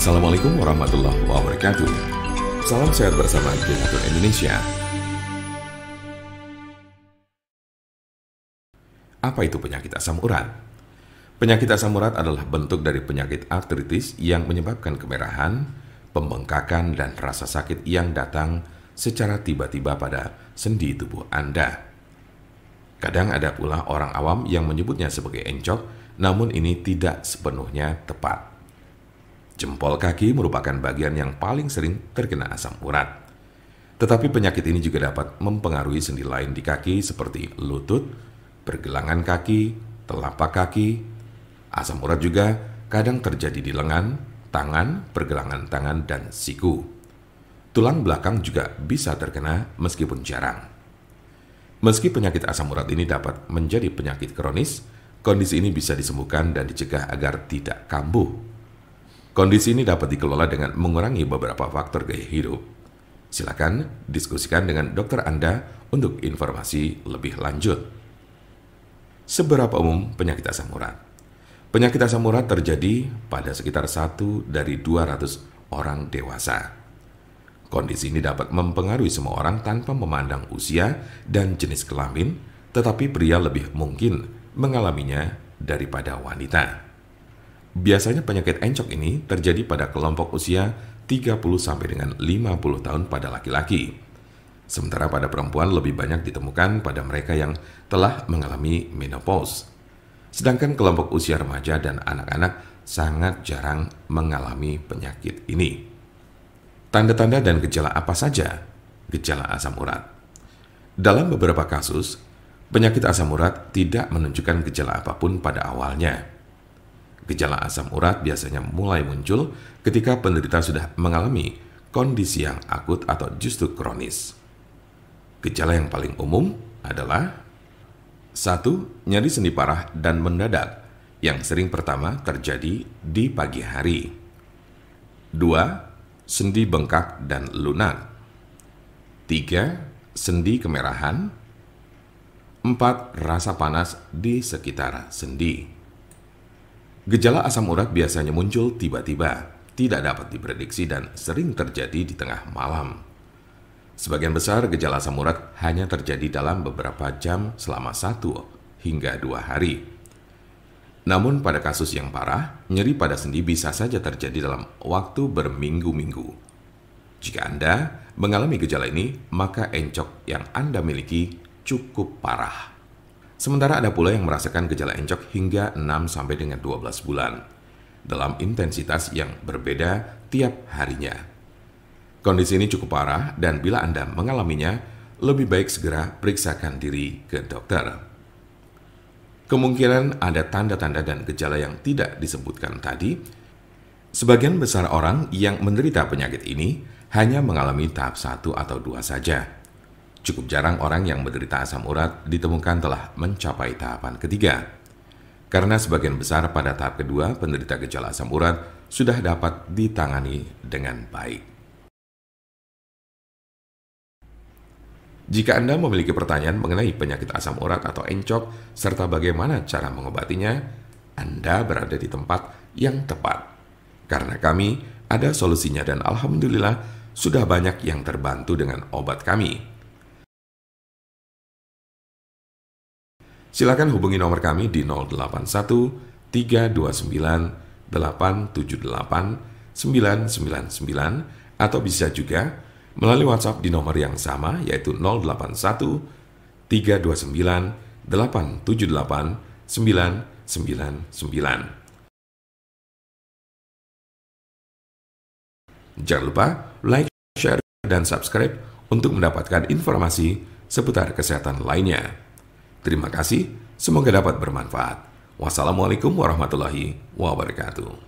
Assalamualaikum warahmatullahi wabarakatuh. Salam sehat bersama Denatur Indonesia. Apa itu penyakit asam urat? Penyakit asam urat adalah bentuk dari penyakit artritis yang menyebabkan kemerahan, pembengkakan, dan rasa sakit yang datang secara tiba-tiba pada sendi tubuh Anda. Kadang ada pula orang awam yang menyebutnya sebagai encok, namun ini tidak sepenuhnya tepat. Jempol kaki merupakan bagian yang paling sering terkena asam urat. Tetapi penyakit ini juga dapat mempengaruhi sendi lain di kaki seperti lutut, pergelangan kaki, telapak kaki. Asam urat juga kadang terjadi di lengan, tangan, pergelangan tangan, dan siku. Tulang belakang juga bisa terkena meskipun jarang. Meski penyakit asam urat ini dapat menjadi penyakit kronis, kondisi ini bisa disembuhkan dan dicegah agar tidak kambuh. Kondisi ini dapat dikelola dengan mengurangi beberapa faktor gaya hidup. Silakan diskusikan dengan dokter Anda untuk informasi lebih lanjut. Seberapa umum penyakit asam urat? Penyakit asam urat terjadi pada sekitar 1 dari 200 orang dewasa. Kondisi ini dapat mempengaruhi semua orang tanpa memandang usia dan jenis kelamin, tetapi pria lebih mungkin mengalaminya daripada wanita. Biasanya penyakit encok ini terjadi pada kelompok usia 30 sampai dengan 50 tahun pada laki-laki. Sementara pada perempuan lebih banyak ditemukan pada mereka yang telah mengalami menopause. Sedangkan kelompok usia remaja dan anak-anak sangat jarang mengalami penyakit ini. Tanda-tanda dan gejala apa saja gejala asam urat? Dalam beberapa kasus, penyakit asam urat tidak menunjukkan gejala apapun pada awalnya. Gejala asam urat biasanya mulai muncul ketika penderita sudah mengalami kondisi yang akut atau justru kronis. Gejala yang paling umum adalah 1. Nyeri sendi parah dan mendadak yang sering pertama terjadi di pagi hari. 2. Sendi bengkak dan lunak. 3. Sendi kemerahan. 4. Rasa panas di sekitar sendi. Gejala asam urat biasanya muncul tiba-tiba, tidak dapat diprediksi dan sering terjadi di tengah malam. Sebagian besar gejala asam urat hanya terjadi dalam beberapa jam selama 1 hingga 2 hari. Namun pada kasus yang parah, nyeri pada sendi bisa saja terjadi dalam waktu berminggu-minggu. Jika Anda mengalami gejala ini, maka encok yang Anda miliki cukup parah. Sementara ada pula yang merasakan gejala encok hingga 6 sampai dengan 12 bulan dalam intensitas yang berbeda tiap harinya. Kondisi ini cukup parah dan bila Anda mengalaminya, lebih baik segera periksakan diri ke dokter. Kemungkinan ada tanda-tanda dan gejala yang tidak disebutkan tadi. Sebagian besar orang yang menderita penyakit ini hanya mengalami tahap 1 atau 2 saja. Cukup jarang orang yang menderita asam urat ditemukan telah mencapai tahapan ketiga. Karena sebagian besar pada tahap kedua, penderita gejala asam urat sudah dapat ditangani dengan baik. Jika Anda memiliki pertanyaan mengenai penyakit asam urat atau encok, serta bagaimana cara mengobatinya, Anda berada di tempat yang tepat. Karena kami ada solusinya dan alhamdulillah sudah banyak yang terbantu dengan obat kami. Silakan hubungi nomor kami di 081 329 878 999 atau bisa juga melalui WhatsApp di nomor yang sama yaitu 081 329 878 999. Jangan lupa like, share, dan subscribe untuk mendapatkan informasi seputar kesehatan lainnya. Terima kasih, semoga dapat bermanfaat. Wassalamualaikum warahmatullahi wabarakatuh.